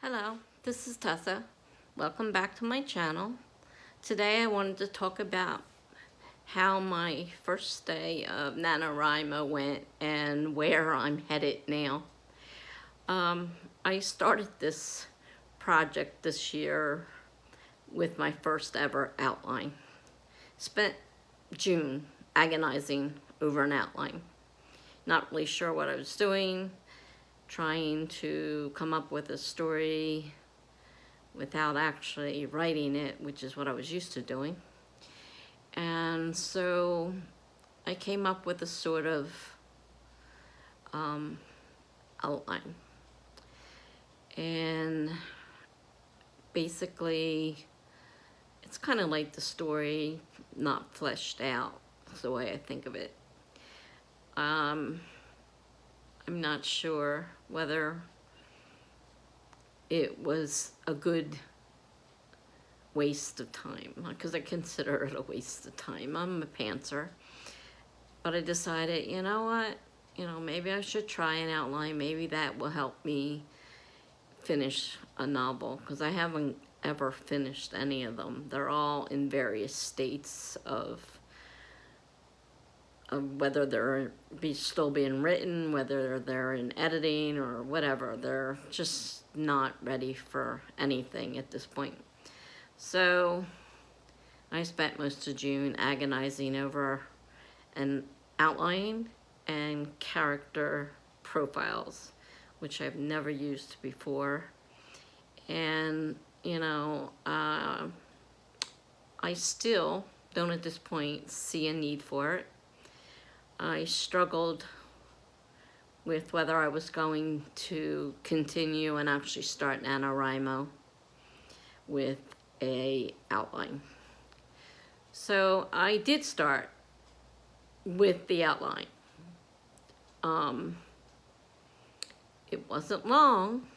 Hello, this is Tessa. Welcome back to my channel. Today I wanted to talk about how my first day of NaNoWriMo went and where I'm headed now. I started this project this year with my first ever outline. Spent June agonizing over an outline. Not really sure what I was doing, trying to come up with a story without actually writing it, which is what I was used to doing. And so I came up with a sort of outline. And basically, it's kind of like the story not fleshed out. That's the way I think of it. I'm not sure whether it was a good waste of time, because I consider it a waste of time. I'm a pantser. But I decided, you know what? Maybe I should try an outline. Maybe that will help me finish a novel, because I haven't ever finished any of them. They're all in various states of whether they're still being written, whether they're in editing or whatever. They're just not ready for anything at this point. So I spent most of June agonizing over an outline and character profiles, which I've never used before. And, I still don't at this point see a need for it. I struggled with whether I was going to continue and actually start NaNoWriMo with a outline. So I did start with the outline. It wasn't long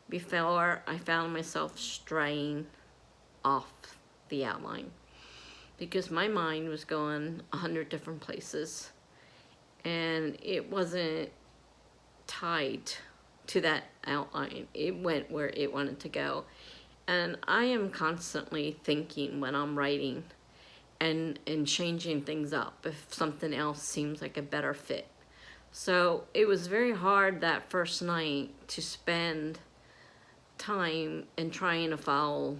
before I found myself straying off the outline, because my mind was going 100 different places and it wasn't tied to that outline. It went where it wanted to go. And I am constantly thinking when I'm writing and changing things up if something else seems like a better fit. So it was very hard that first night to spend time in trying to follow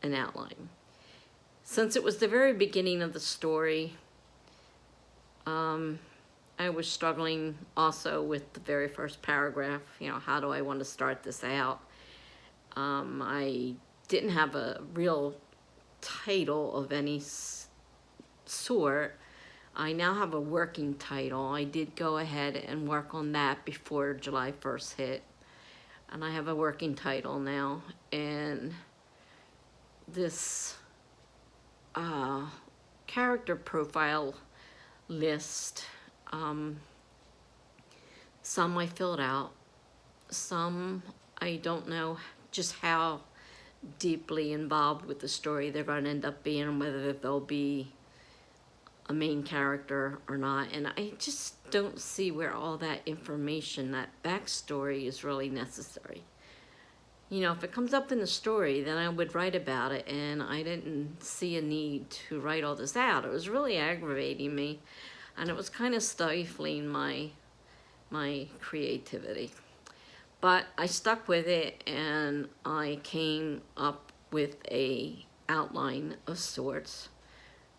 an outline. Since it was the very beginning of the story, I was struggling also with the very first paragraph. How do I want to start this out? I didn't have a real title of any sort. I now have a working title. I did go ahead and work on that before July 1st hit. And I have a working title now. And this character profile list, some I filled out, some I don't know just how deeply involved with the story they're going to end up being, whether they'll be a main character or not. And I just don't see where all that information, that backstory, is really necessary. If it comes up in the story, then I would write about it, and I didn't see a need to write all this out. It was really aggravating me, and it was kind of stifling my creativity. But I stuck with it, and I came up with a outline of sorts.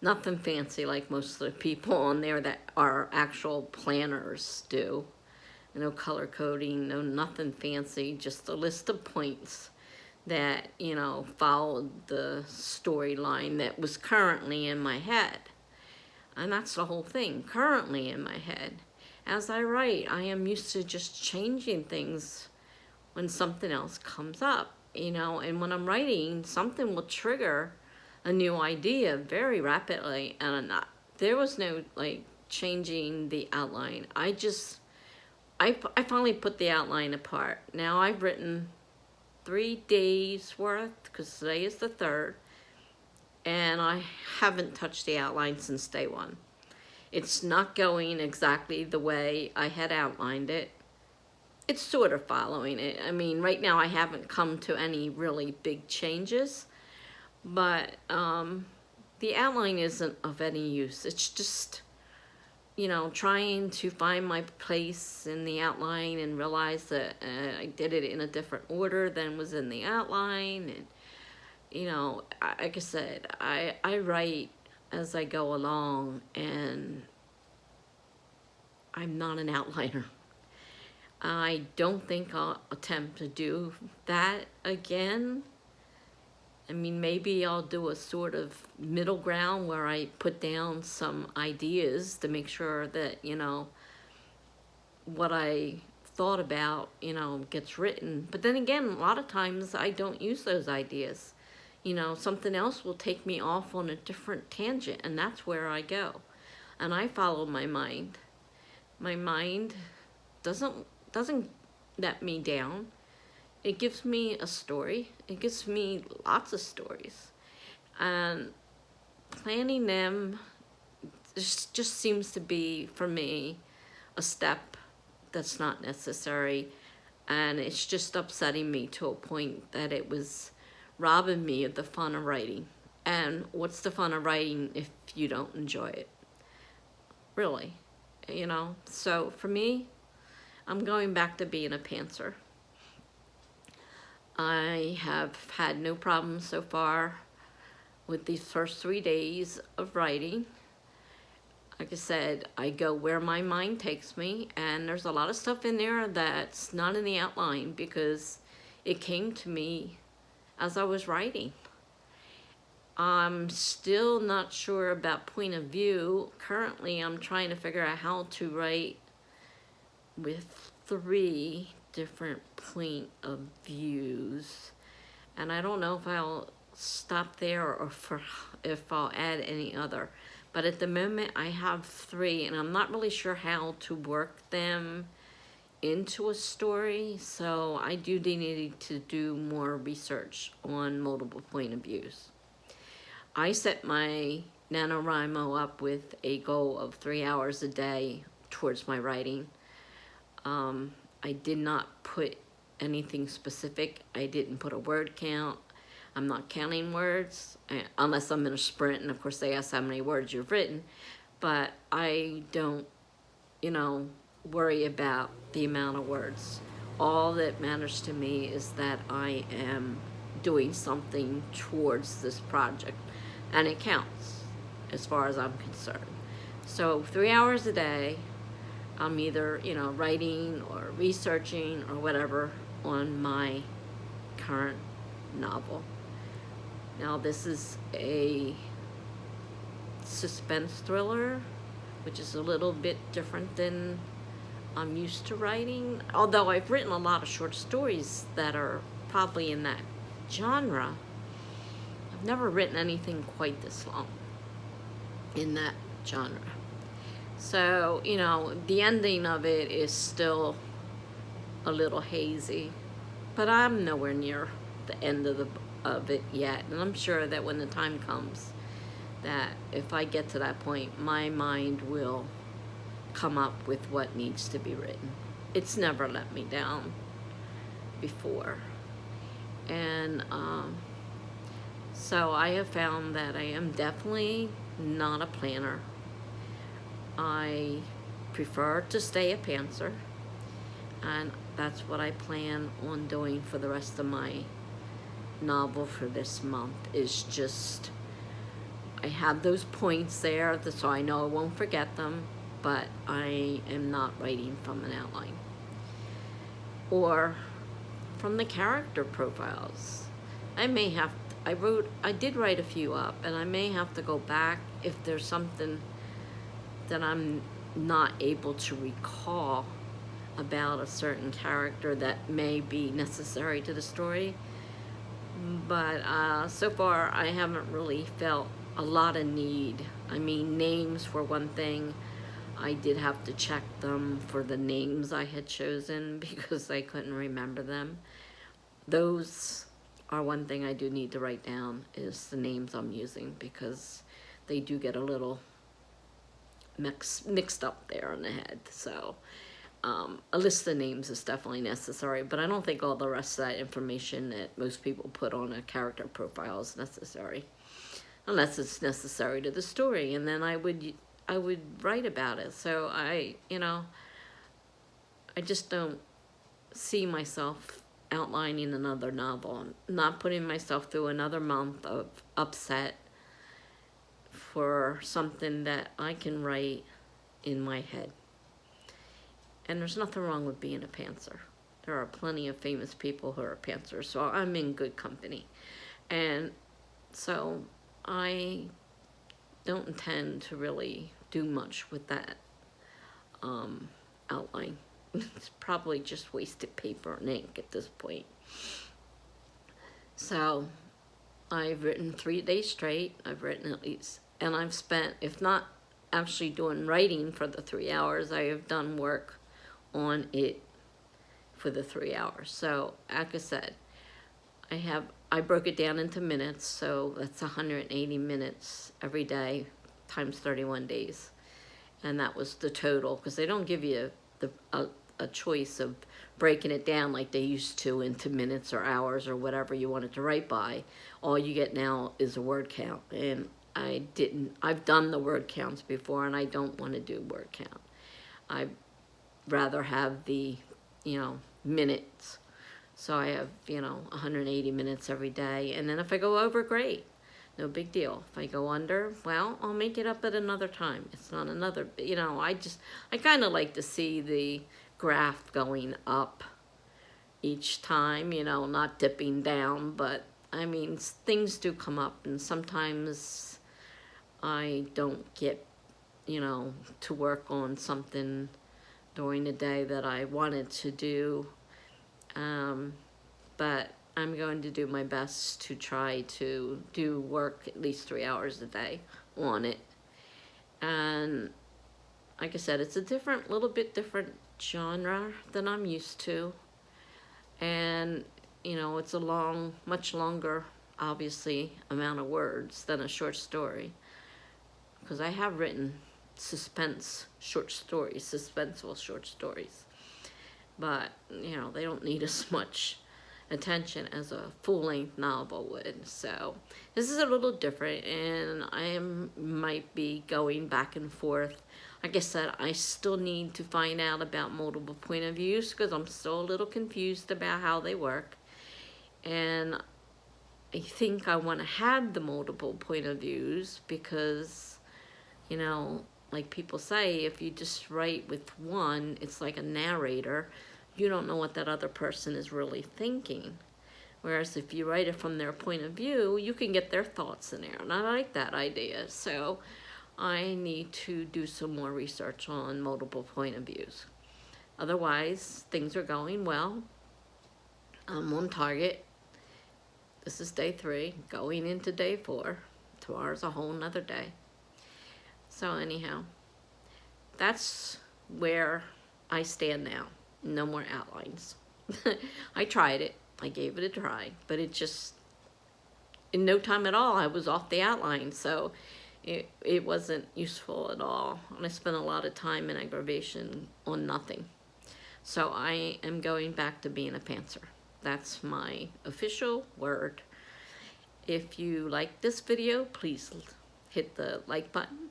Nothing fancy like most of the people on there that are actual planners do. No color coding, nothing fancy, just a list of points that, followed the storyline that was currently in my head. And that's the whole thing, currently in my head. As I write, I am used to just changing things when something else comes up, and when I'm writing, something will trigger a new idea very rapidly, and there was no changing the outline. I finally put the outline apart. Now I've written 3 days worth, because today is the 3rd, and I haven't touched the outline since day 1. It's not going exactly the way I had outlined it. it's sort of following it. I mean, right now I haven't come to any really big changes, but the outline isn't of any use. It's just, you know, trying to find my place in the outline and realize that I did it in a different order than was in the outline. And, you know, like I said, I write as I go along, and I'm not an outliner. I don't think I'll attempt to do that again. I mean, maybe I'll do a sort of middle ground where I put down some ideas to make sure that, you know, what I thought about, you know, gets written. But then again, a lot of times I don't use those ideas. You know, something else will take me off on a different tangent, and that's where I go. And I follow my mind. My mind doesn't let me down. It gives me a story. It gives me lots of stories. And planning them just seems to be, for me, a step that's not necessary. And it's just upsetting me to a point that it was robbing me of the fun of writing. And what's the fun of writing if you don't enjoy it? Really, you know? So for me, I'm going back to being a pantser. I have had no problems so far with these first 3 days of writing. Like I said, I go where my mind takes me, and there's a lot of stuff in there that's not in the outline because it came to me as I was writing. I'm still not sure about point of view. Currently, I'm trying to figure out how to write with 3 different point of views, and I don't know if I'll stop there or if I'll add any other. But at the moment I have 3, and I'm not really sure how to work them into a story, so I do need to do more research on multiple point of views. I set my NaNoWriMo up with a goal of 3 hours a day towards my writing. I did not put anything specific. I didn't put a word count. I'm not counting words unless I'm in a sprint, and of course they ask how many words you've written, but I don't, you know, worry about the amount of words. All that matters to me is that I am doing something towards this project, and it counts as far as I'm concerned. So 3 hours a day, I'm either, you know, writing or researching or whatever on my current novel. Now this is a suspense thriller, which is a little bit different than I'm used to writing. Although I've written a lot of short stories that are probably in that genre, I've never written anything quite this long in that genre. So, you know, the ending of it is still a little hazy, but I'm nowhere near the end of it yet. And I'm sure that when the time comes, that if I get to that point, my mind will come up with what needs to be written. It's never let me down before. And so I have found that I am definitely not a planner. I prefer to stay a pantser, and that's what I plan on doing for the rest of my novel for this month. Is just, I have those points there so I know I won't forget them, but I am not writing from an outline or from the character profiles. I did write a few up, and I may have to go back if there's something that I'm not able to recall about a certain character that may be necessary to the story. But so far I haven't really felt a lot of need. I mean, names for one thing, I did have to check them for the names I had chosen because I couldn't remember them. Those are one thing I do need to write down, is the names I'm using, because they do get a little mixed up there in the head. So a list of names is definitely necessary, but I don't think all the rest of that information that most people put on a character profile is necessary, unless it's necessary to the story, and then I would write about it. So I just don't see myself outlining another novel, not putting myself through another month of upset for something that I can write in my head. And there's nothing wrong with being a pantser. There are plenty of famous people who are pantsers, so I'm in good company. And so I don't intend to really do much with that outline. It's probably just wasted paper and ink at this point. So I've written 3 days straight. I've written at least, and I've spent, if not actually doing writing for the 3 hours, I have done work on it for the 3 hours. So like I said, I broke it down into minutes, so that's 180 minutes every day times 31 days. And that was the total, because they don't give you a choice of breaking it down like they used to into minutes or hours or whatever you wanted to write by. All you get now is a word count, and I've done the word counts before, and I don't want to do word count. I'd rather have the, minutes. So I have, 180 minutes every day, and then if I go over, great. No big deal. If I go under, well, I'll make it up at another time. It's not another, I kind of like to see the graph going up each time, not dipping down, but I mean, things do come up, and sometimes I don't get, to work on something during the day that I wanted to do, but I'm going to do my best to try to do work at least 3 hours a day on it. And like I said, it's a little bit different genre than I'm used to. And, it's a much longer, obviously, amount of words than a short story. Because I have written suspenseful short stories. But, they don't need as much attention as a full-length novel would. So this is a little different, and I might be going back and forth. Like I said, I still need to find out about multiple point of views, because I'm still a little confused about how they work. And I think I want to have the multiple point of views because, like people say, if you just write with one, it's like a narrator. You don't know what that other person is really thinking. Whereas if you write it from their point of view, you can get their thoughts in there. And I like that idea. So I need to do some more research on multiple point of views. Otherwise, things are going well. I'm on target. This is day 3, going into day 4. Tomorrow's a whole nother day. So anyhow, that's where I stand now. No more outlines. I tried it. I gave it a try. But it just, in no time at all, I was off the outline. So it wasn't useful at all. And I spent a lot of time and aggravation on nothing. So I am going back to being a pantser. That's my official word. If you like this video, please hit the like button.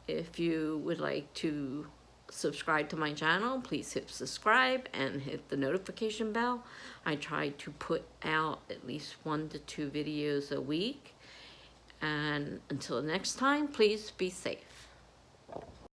If you would like to subscribe to my channel, please hit subscribe and hit the notification bell. I try to put out at least 1 to 2 videos a week. And until next time, please be safe.